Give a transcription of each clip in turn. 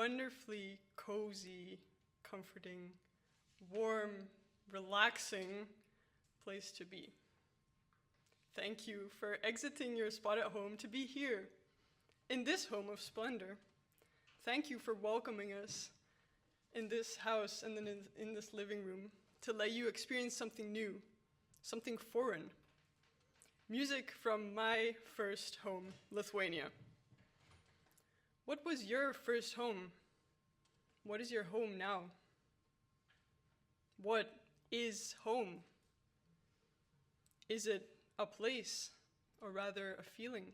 wonderfully cozy, comforting, warm, relaxing place to be. Thank you for exiting your spot at home to be here, in this home of splendor. Thank you for welcoming us in this house and then in this living room to let you experience something new, something foreign. Music from my first home, Lithuania. What was your first home? What is your home now? What is home? Is it a place, or rather a feeling,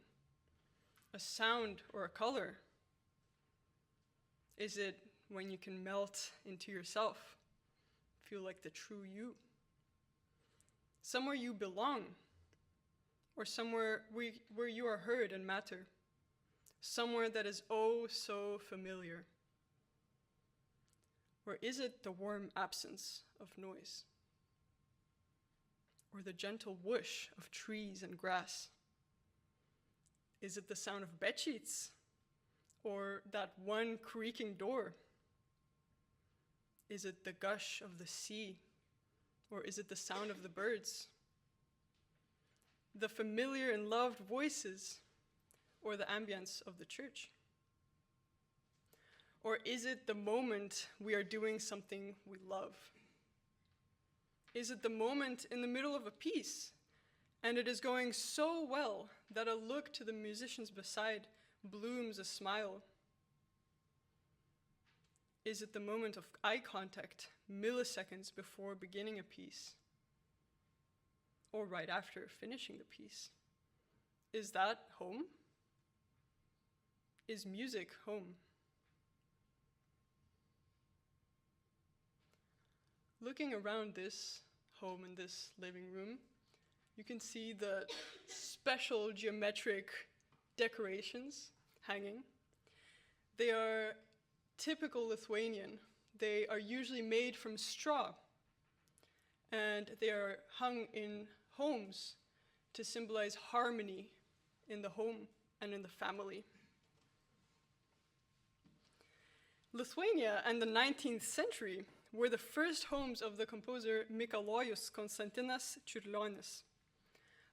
a sound or a color? Is it when you can melt into yourself, feel like the true you? Somewhere you belong, or somewhere where you are heard and matter, somewhere that is oh so familiar? Or is it the warm absence of noise? Or the gentle whoosh of trees and grass? Is it the sound of bedsheets? Or that one creaking door? Is it the gush of the sea? Or is it the sound of the birds? The familiar and loved voices? Or the ambience of the church? Or is it the moment we are doing something we love? Is it the moment in the middle of a piece and it is going so well that a look to the musicians beside blooms a smile? Is it the moment of eye contact, milliseconds before beginning a piece? Or right after finishing the piece? Is that home? Is music home? Looking around this home in this living room, you can see the special geometric decorations hanging. They are typical Lithuanian. They are usually made from straw, and they are hung in homes to symbolize harmony in the home and in the family. Lithuania and the 19th century were the first homes of the composer Mikalojus Konstantinas Čiurlionis,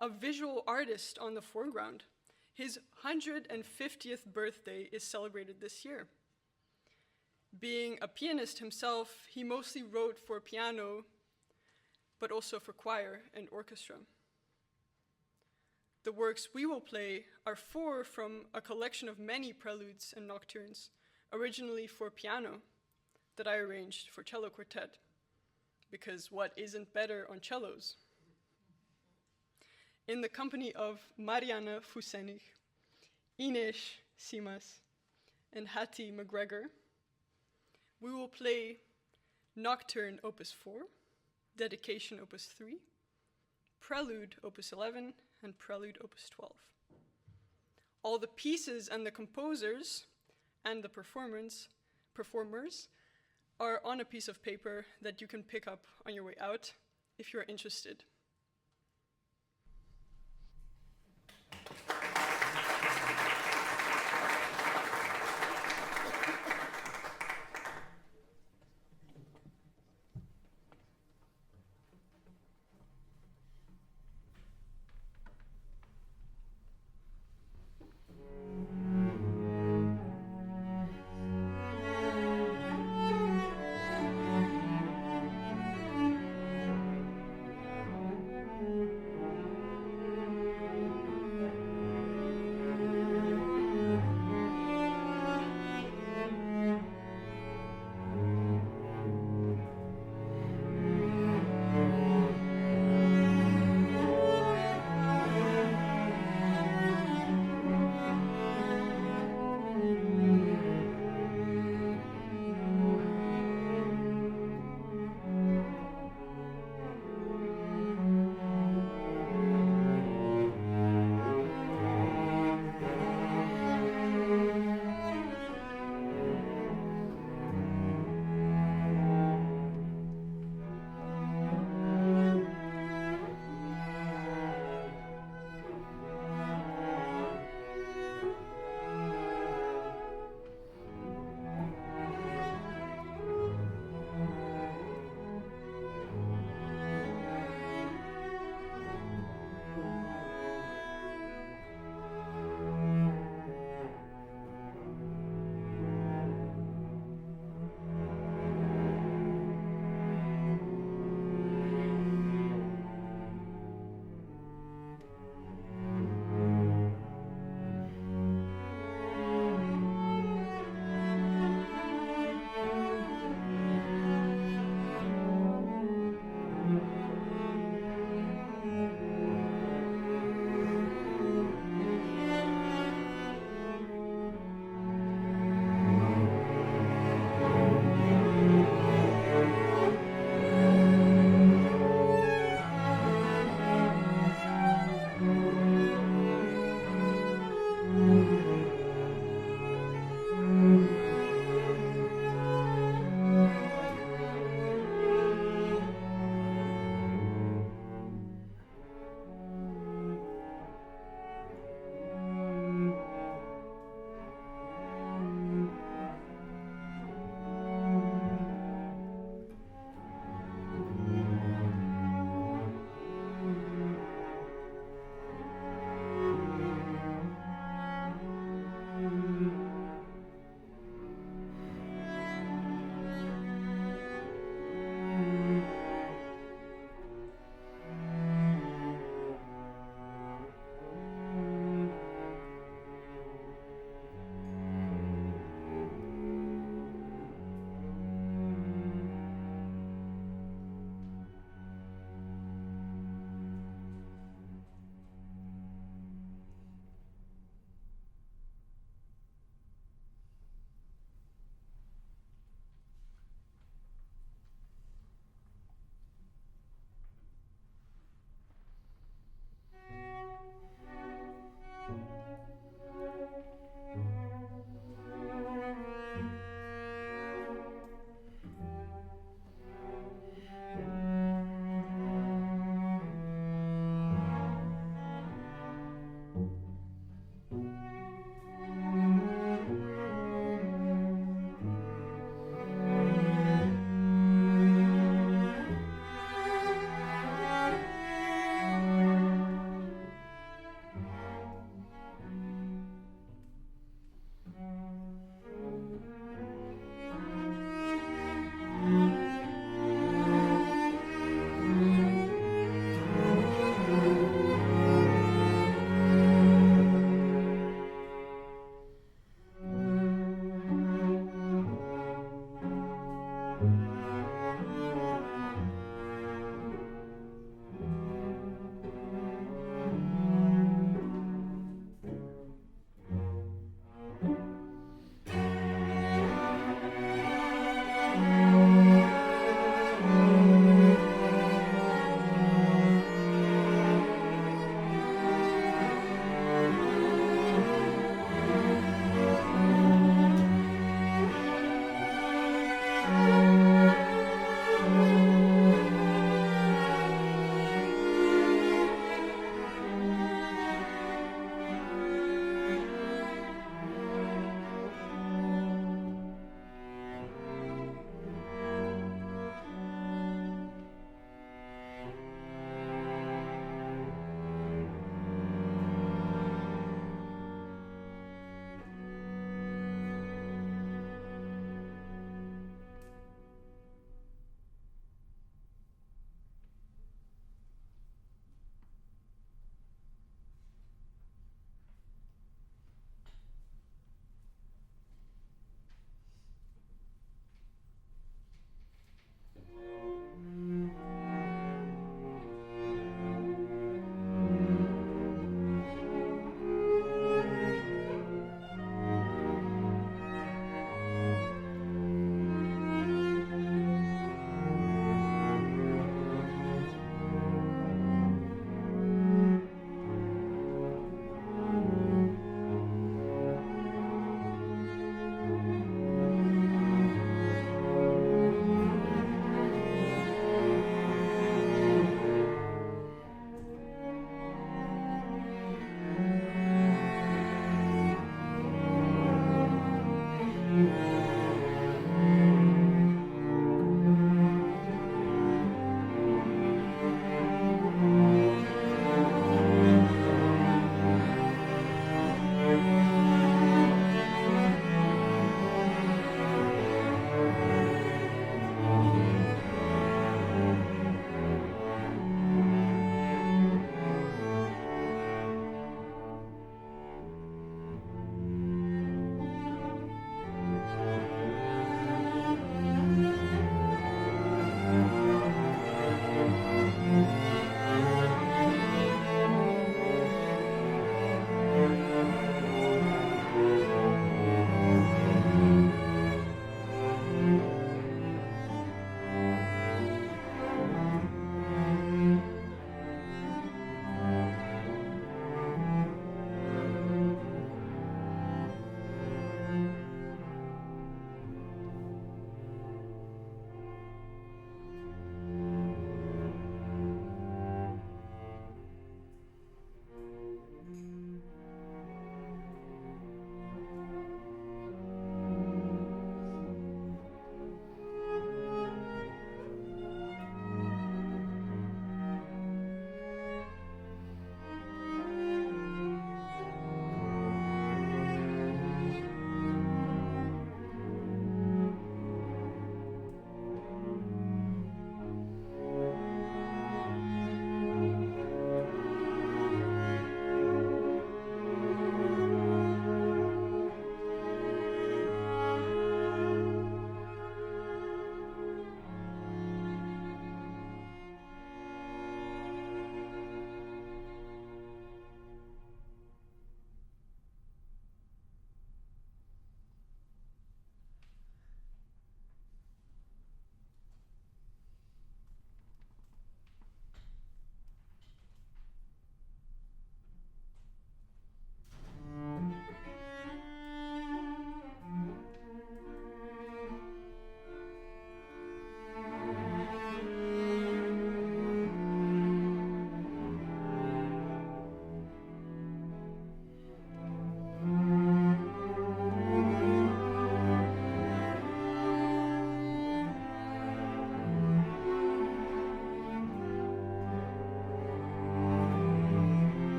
a visual artist on the foreground. His 150th birthday is celebrated this year. Being a pianist himself, he mostly wrote for piano, but also for choir and orchestra. The works we will play are 4 from a collection of many preludes and nocturnes, originally for piano, that I arranged for cello quartet, because what isn't better on cellos? In the company of Mariana Fusenich, Ines Simas, and Hattie McGregor, we will play Nocturne Opus 4, Dedication Opus 3, Prelude Opus 11, and Prelude Opus 12. All the pieces and the composers and the performers are on a piece of paper that you can pick up on your way out if you're interested.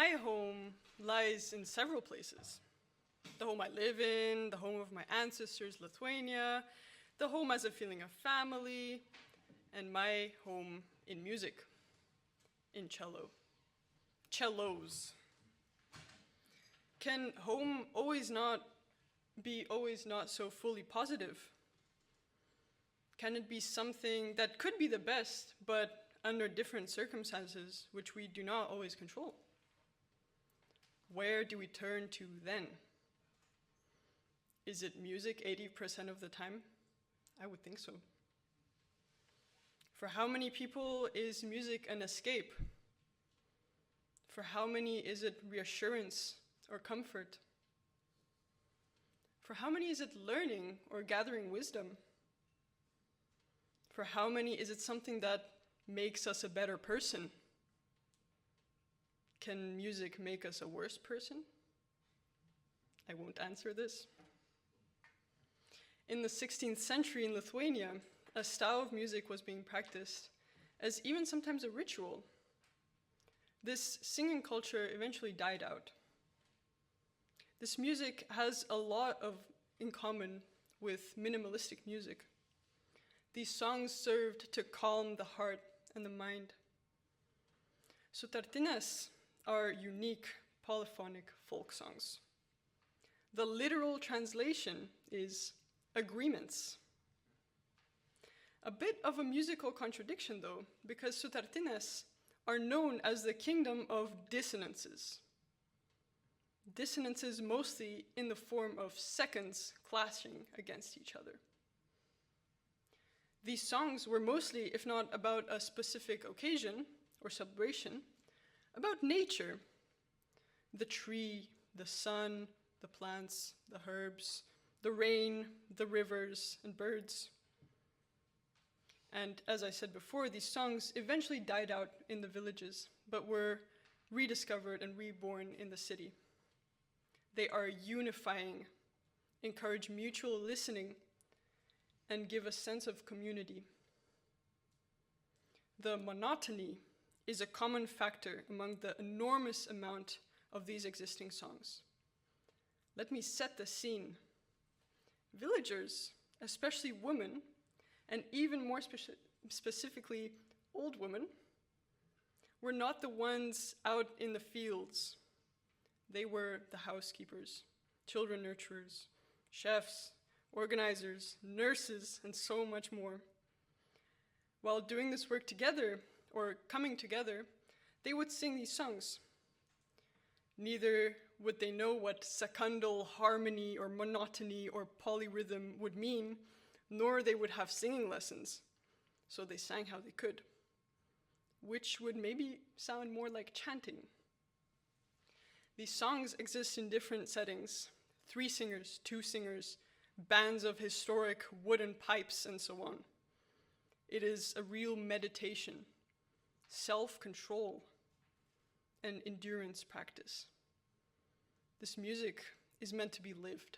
my home lies in several places. The home I live in, the home of my ancestors, Lithuania, the home as a feeling of family, and my home in music, in cello. Cellos. Can home always not so fully positive? Can it be something that could be the best, but under different circumstances, which we do not always control? Where do we turn to then? Is it music 80% of the time? I would think so. For how many people is music an escape? For how many is it reassurance or comfort? For how many is it learning or gathering wisdom? For how many is it something that makes us a better person? Can music make us a worse person? I won't answer this. In the 16th century in Lithuania, a style of music was being practiced as even sometimes a ritual. This singing culture eventually died out. This music has a lot in common with minimalistic music. These songs served to calm the heart and the mind. Sutartinės are unique polyphonic folk songs. The literal translation is agreements. A bit of a musical contradiction though, because Sutartinės are known as the kingdom of dissonances. Dissonances mostly in the form of seconds clashing against each other. These songs were mostly, if not about a specific occasion or celebration, about nature. The tree, the sun, the plants, the herbs, the rain, the rivers, and birds. And as I said before, these songs eventually died out in the villages, but were rediscovered and reborn in the city. They are unifying, encourage mutual listening, and give a sense of community. The monotony is a common factor among the enormous amount of these existing songs. Let me set the scene. Villagers, especially women, and even more specifically old women, were not the ones out in the fields. They were the housekeepers, children nurturers, chefs, organizers, nurses, and so much more. While doing this work together, or coming together, they would sing these songs. Neither would they know what secundal harmony or monotony or polyrhythm would mean, nor they would have singing lessons, so they sang how they could, which would maybe sound more like chanting. These songs exist in different settings: 3 singers, 2 singers, bands of historic wooden pipes, and so on. It is a real meditation, self-control, and endurance practice. This music is meant to be lived.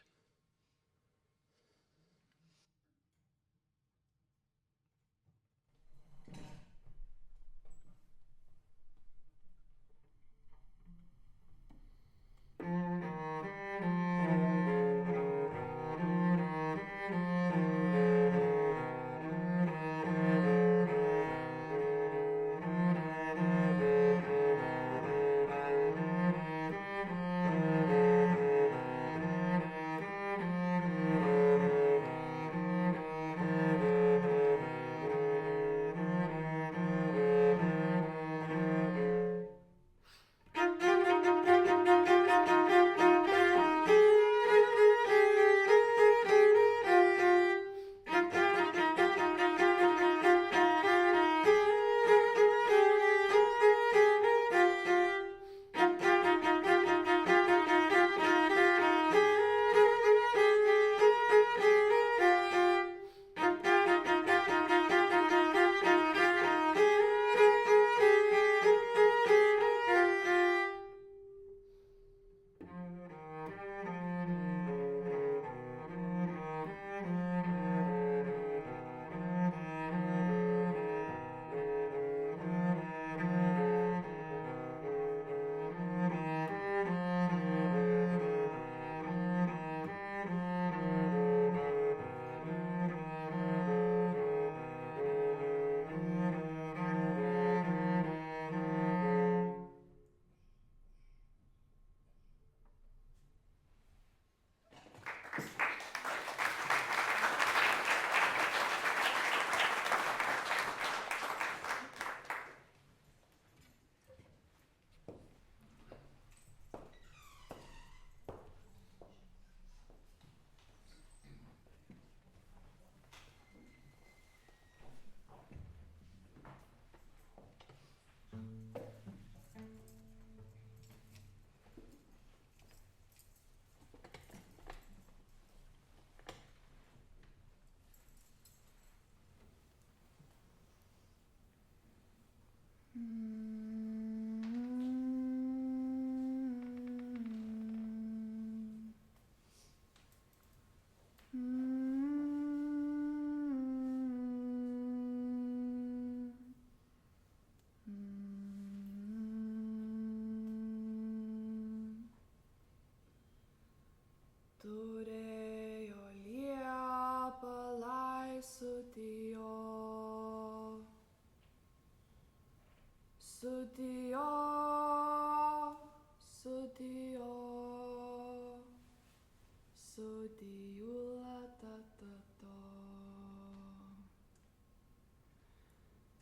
sudijula ta ta ta.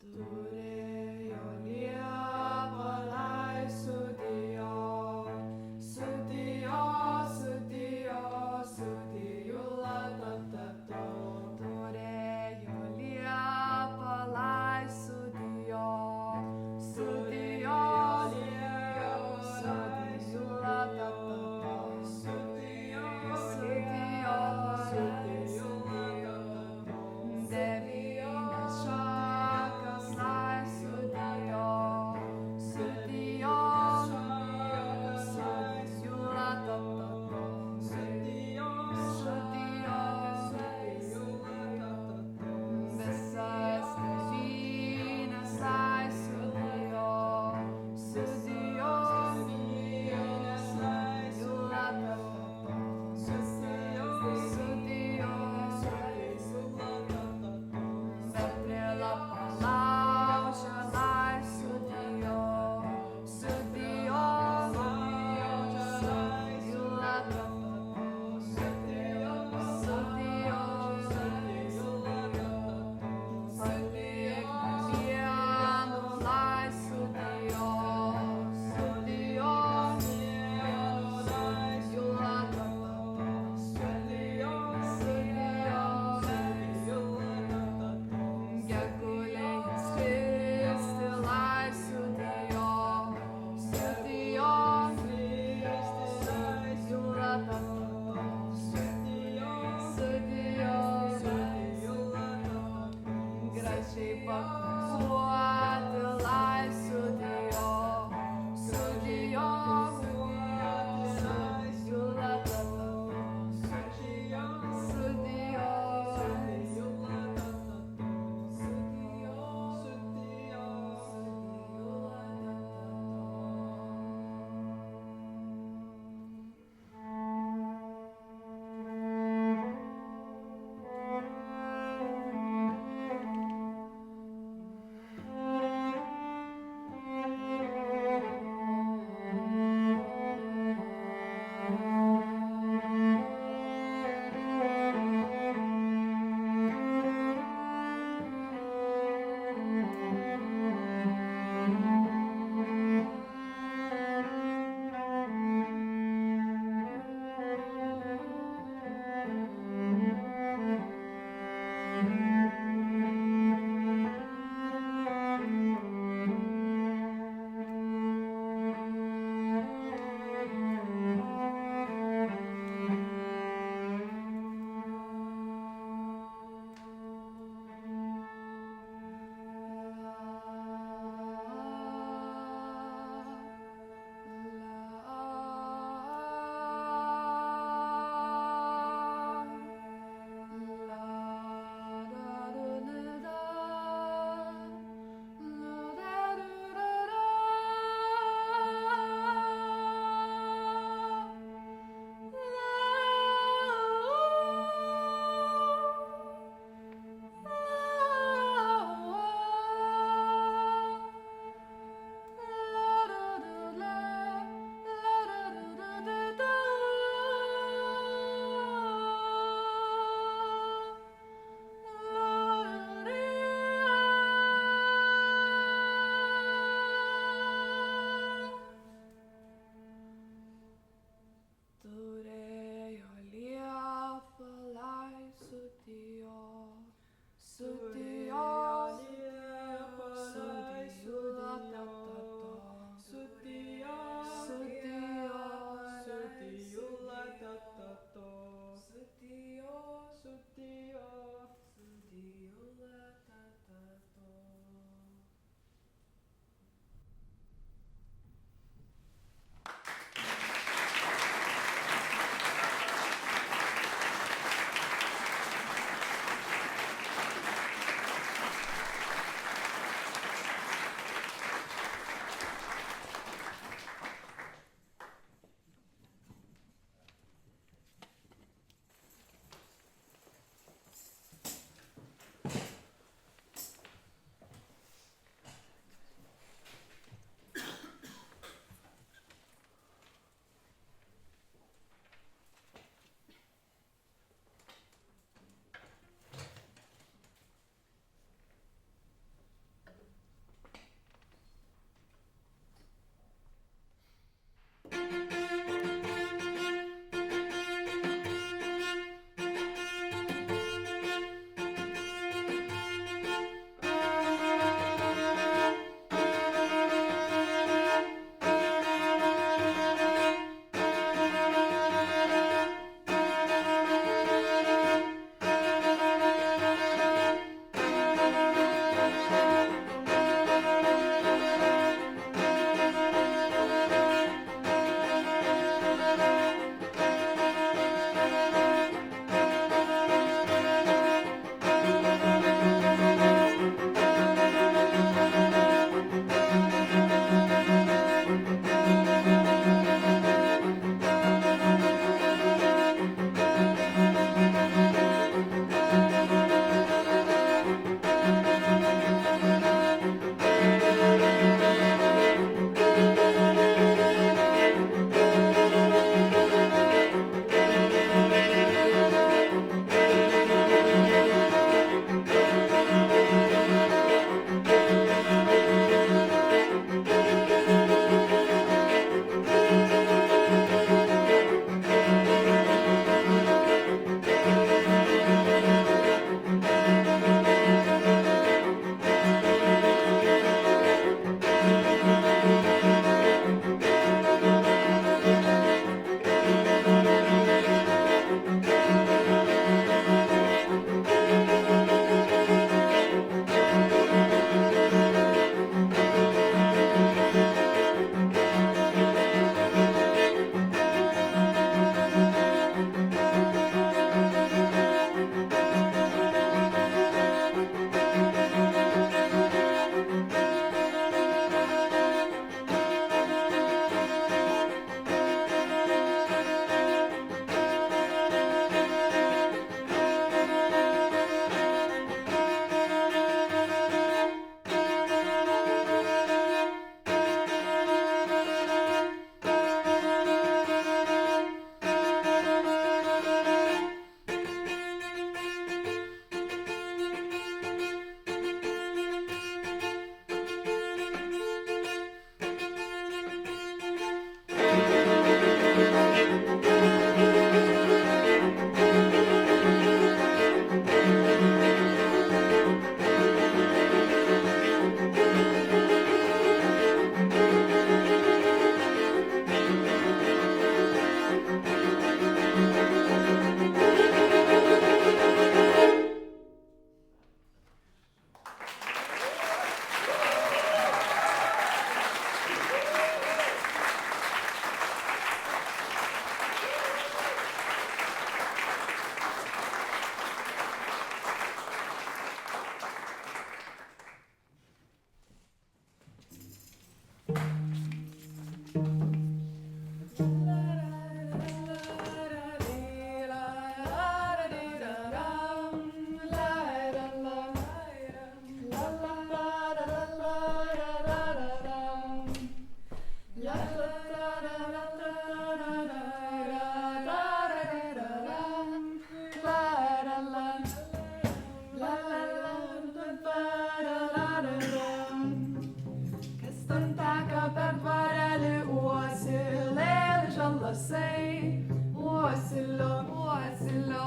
Turėjo liepą lai sudijo, sudijo, sudijo, sudijula ta ta ta. Turėjo liepą lai sudijo, sudijo, sudijula ta ta ta. Sudijo, sudijo, sudijula ta ta ta. Devynias šakas lai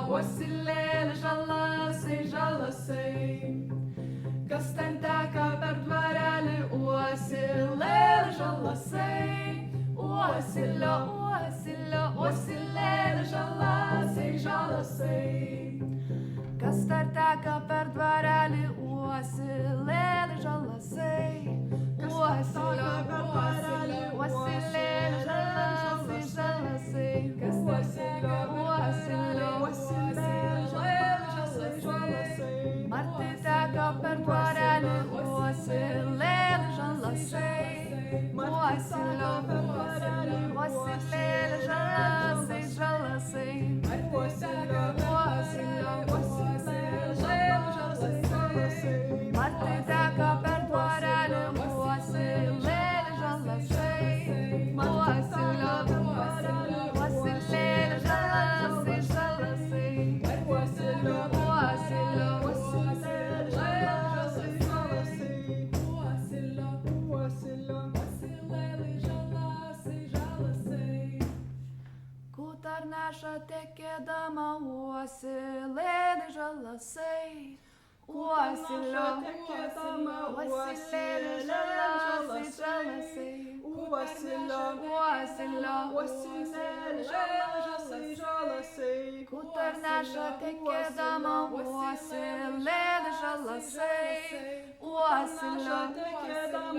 uosilėlė žalasai, žalasai. Kas ten teka per dvarelį, uosilėlė žalasai. Uosilio, uosilio, uosilėlė žalasai, žalasai. Kas dar teka per dvarelį, uosilėlė žalasai. Uosilio, uosilio, uosilėlė žalasai, žalasai. Kas uosilio, uosilio, uosilėlė žalasai, žalasai. Martai teka per dvarelį, uosilėlė žalasai. Uosilio, uosilio, uosilėlė žalasai, žalasai. Uosilio, uosilio, uosilėlė žalasai, žalasai. Martai teka per dvarelį, uosilėlė žalasai. Uosilio, uosilio, uosilėlė žalasai, žalasai. Uosilio, uosilio, uosilėlė žalasai, žalasai. Uosilio, uosilio, uosilėlė žalasai, žalasai. Kutar neša tekėdama, uosilėlė žalasai. Uosilio, uosilėlė žalasai, žalasai. Uosilio, uosilio, uosilėlė žalasai, žalasai. Kutar neša tekėdama, uosilėlė žalasai. Uosilio,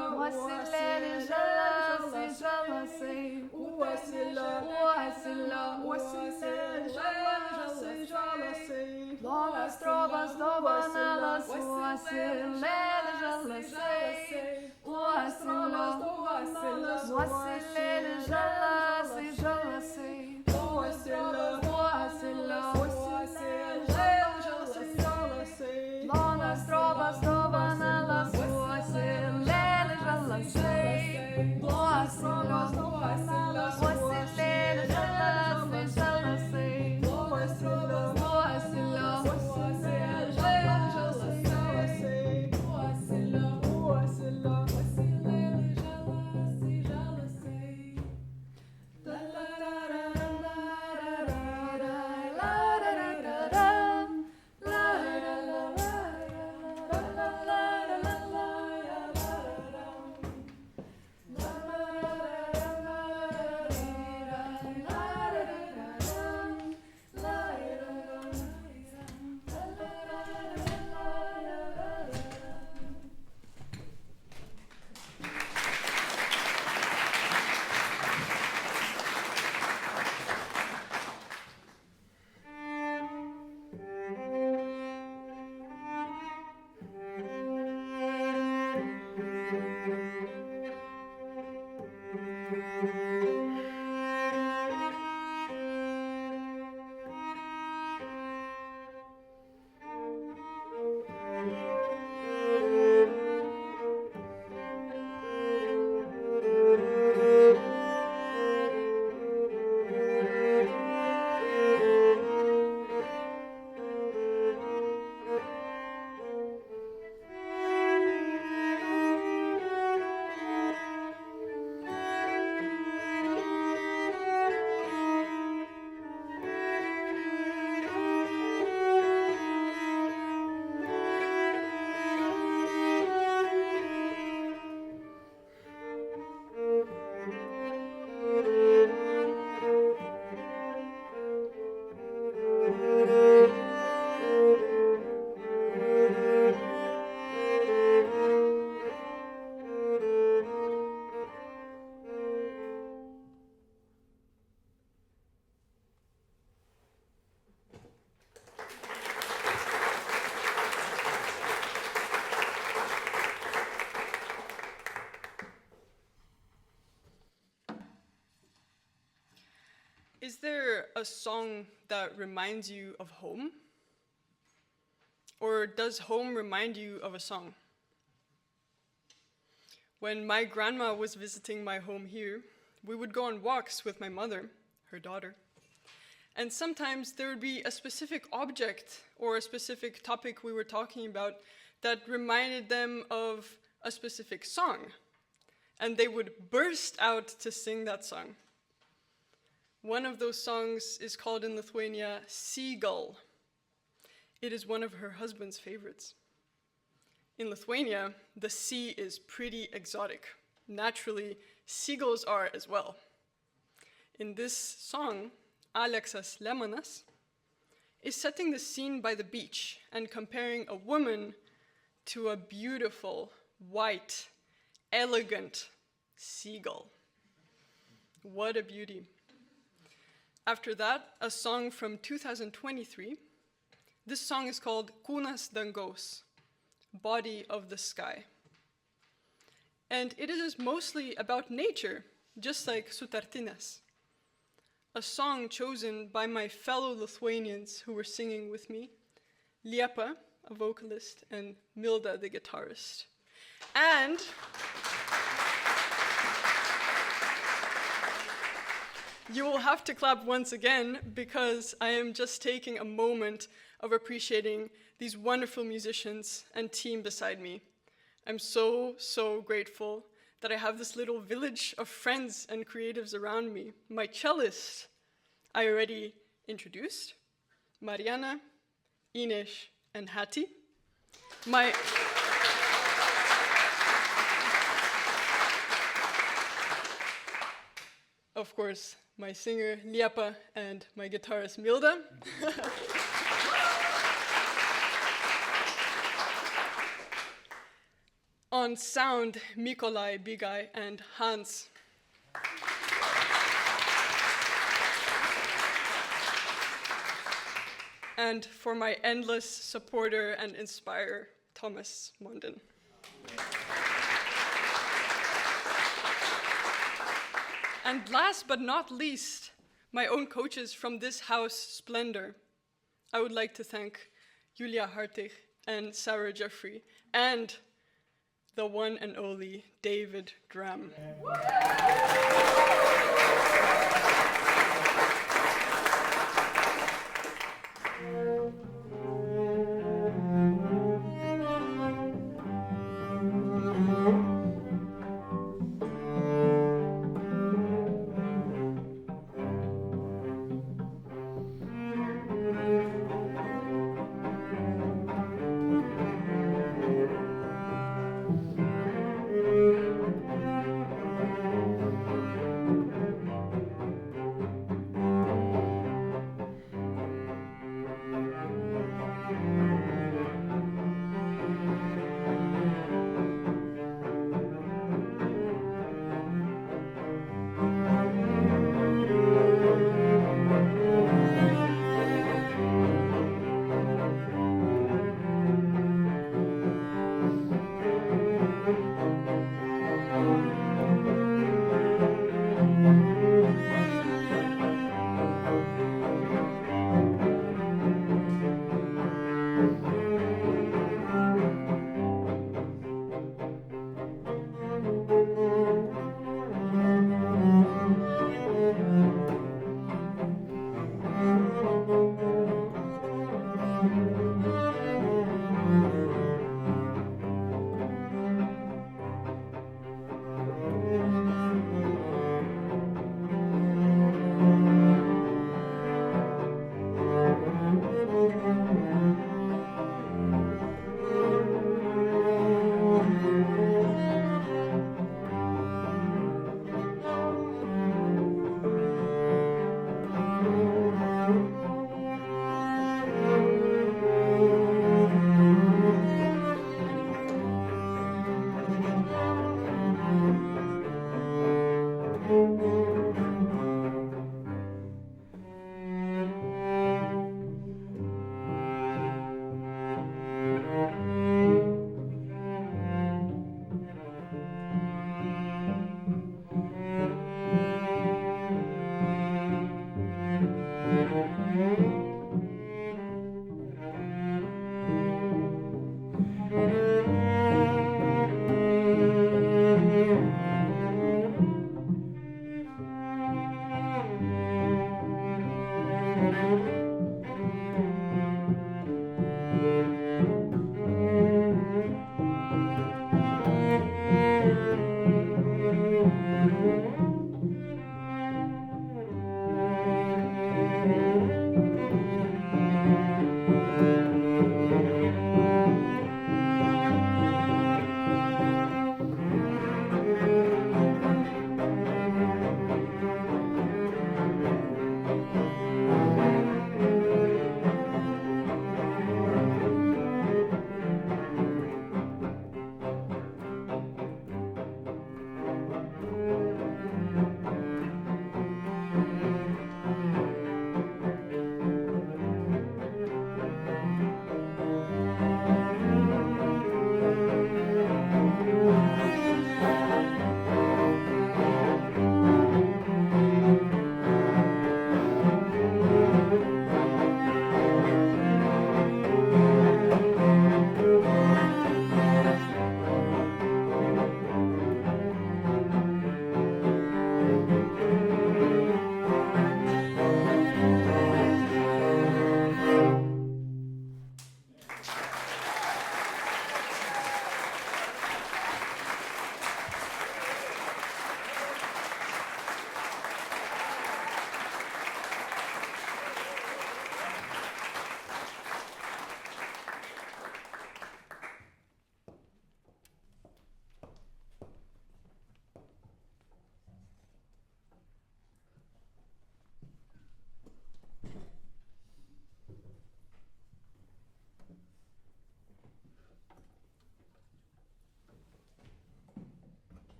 uosilėlė žalasai, žalasai. Uosilio, uosilio, uosilėlė žalasai, žalasai. Plonas trobas dovanalas, uosilėlė žalasai. Uosilio, uosilėlė žalasai, žalasai. Uosilio, uosilio, uosilėlė žalasai, žalasai. Plonas trobas dovanalas, uosilėlė žalasai. Uosilio, uosilėlė žalasai, žalasai. Uosilio, uosilio, uosilėlė žalasai, žalasai. Uosilio, uosilio, uosilėlė žalasai, žalasai. La la la la la la la la la la la. La la la la la la la la la. Is there a song that reminds you of home? Or does home remind you of a song? When my grandma was visiting my home here, we would go on walks with my mother, her daughter. And sometimes there would be a specific object or a specific topic we were talking about that reminded them of a specific song. And they would burst out to sing that song. One of those songs is called in Lithuania Seagull. It is one of her husband's favorites. In Lithuania, the sea is pretty exotic. Naturally, seagulls are as well. In this song, Aleksas Lemanas is setting the scene by the beach and comparing a woman to a beautiful, white, elegant seagull. What a beauty. After that, a song from 2023. This song is called Kūnas dangaus, Body of the Sky. And it is mostly about nature, just like Sutartinės. A song chosen by my fellow Lithuanians who were singing with me, Liepa, a vocalist, and Milda, the guitarist. And you will have to clap once again because I am just taking a moment of appreciating these wonderful musicians and team beside me. I'm so, so grateful that I have this little village of friends and creatives around me. My cellist, I already introduced, Mariana, Ines, and Hattie. Of course, my singer, Liepa, and my guitarist, Milda. On sound, Mikolai, Bigai, and Hans. And for my endless supporter and inspirer, Thomas Monden. And last but not least, my own coaches from this house, Splendor. I would like to thank Julia Hartig and Sarah Jeffrey, and the one and only David Dram.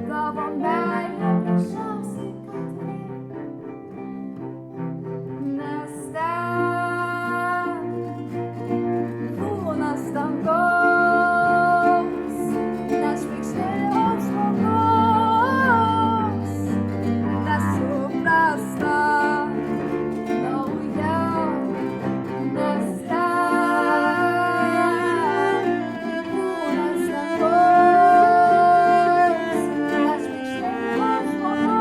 tavo meilė gražiausiai, kad nes ten kūnas dangaus, nes žvaigždės žmogaus, nesuprasta nauja, nes ten kūnas dangaus, nes žvaigždės žmogaus,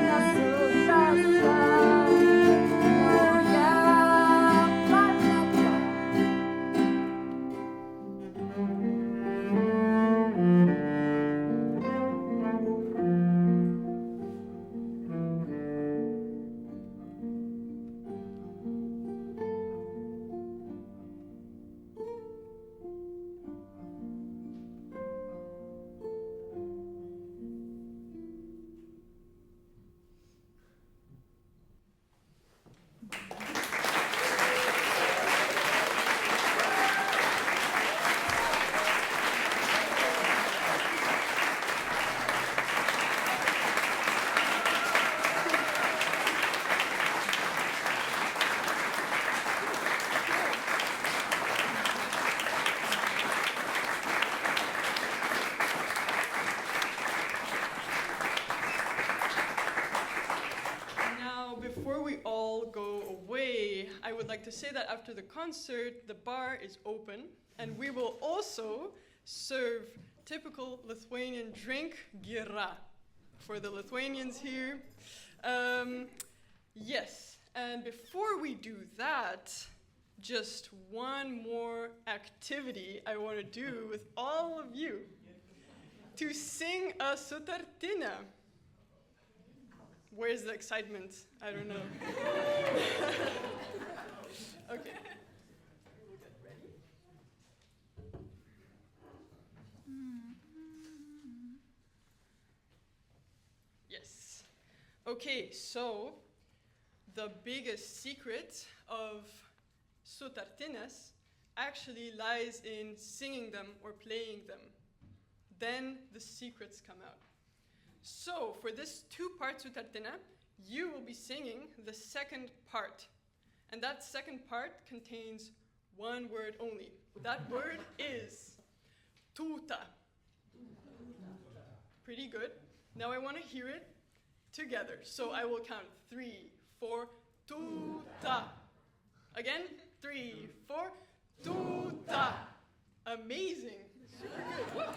nesuprasta nauja planeta. Now, before we all go away, I would like to say that after the concert, the bar is open, and we will also serve typical Lithuanian drink, gira, for the Lithuanians here. Yes, and before we do that, just one more activity I want to do with all of you. To sing a Sutartinė. Where's the excitement? I don't know. Okay. Yes. Okay, so the biggest secret of Sutartinės actually lies in singing them or playing them. Then the secrets come out. So, for this two-part Sutartinė, you will be singing the second part. And that second part contains one word only. That word is tuta. Pretty good. Now I want to hear it together. So I will count 3, 4, tuta. Again, 3, 4, tuta. Amazing. Super good.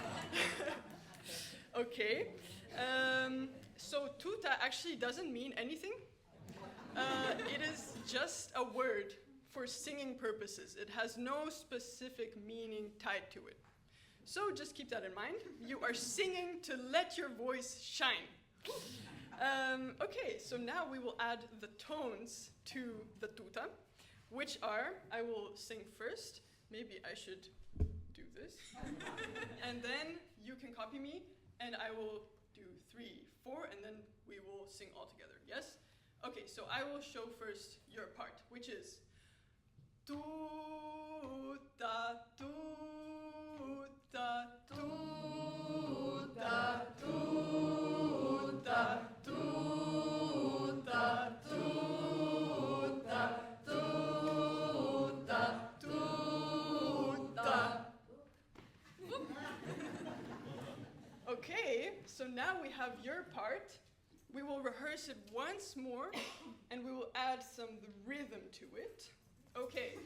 Okay. So tuta actually doesn't mean anything. It is just a word for singing purposes. It has no specific meaning tied to it. So just keep that in mind. You are singing to let your voice shine. Okay, so now we will add the tones to the tuta, which are, I will sing first. Maybe I should do this. And then you can copy me, and I will do 3, 4, and then we will sing all together, yes? Okay, so I will show first your part, which is tuta, tuta, tuta, tuta, tuta, tuta, tuta, tuta. Okay, so now we have your part. We will rehearse it once more, and we will add some rhythm to it. Okay,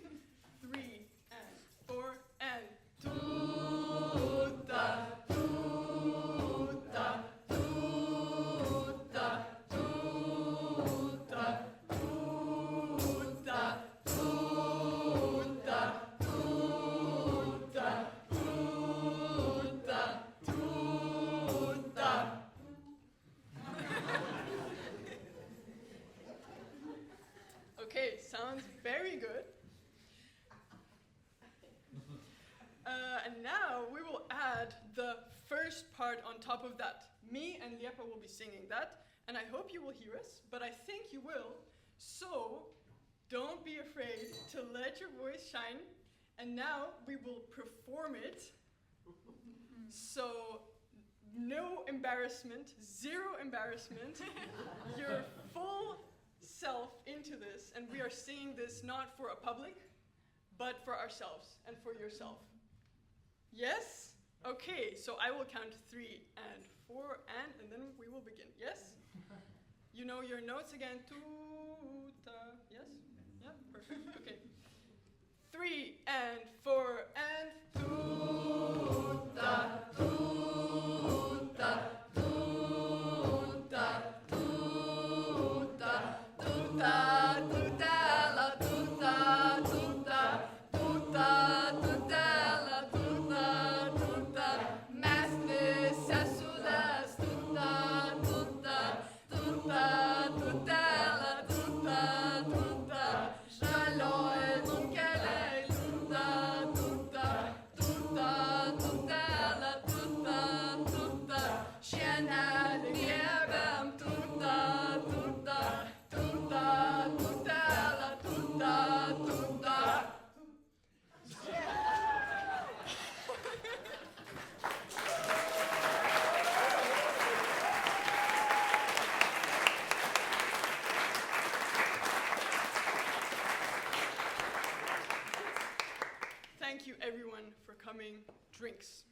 3 and 4 and tuta, tuta, tuta, tuta, tuta, tuta, tuta, tuta, tuta. Okay, sounds very good. And now we will add the first part on top of that. Me and Liepa will be singing that, and I hope you will hear us, but I think you will. So don't be afraid to let your voice shine And now we will perform it. So no embarrassment, zero embarrassment. Your full self into this, and we are singing this not for a public, but for ourselves and for yourself. Yes? Okay, so I will count 3 and 4 and then we will begin. Yes? You know your notes again. Tuta. Yes? Yeah, perfect. Okay. 3 and 4 and tuta, tuta, tuta, tuta, tuta, tutela, tuta, tuta, tuta, tutela, tuta, tuta, mes visi esudas, tuta, tuta, tuta, tutela, tuta, tuta, žalioj nunkeliai, tuta, tuta, tuta, tutela, tuta, tuta, šienelį griebiam, tuta, tuta, tuta, tutela, tuta, tuta. Thank you everyone for coming. Drinks.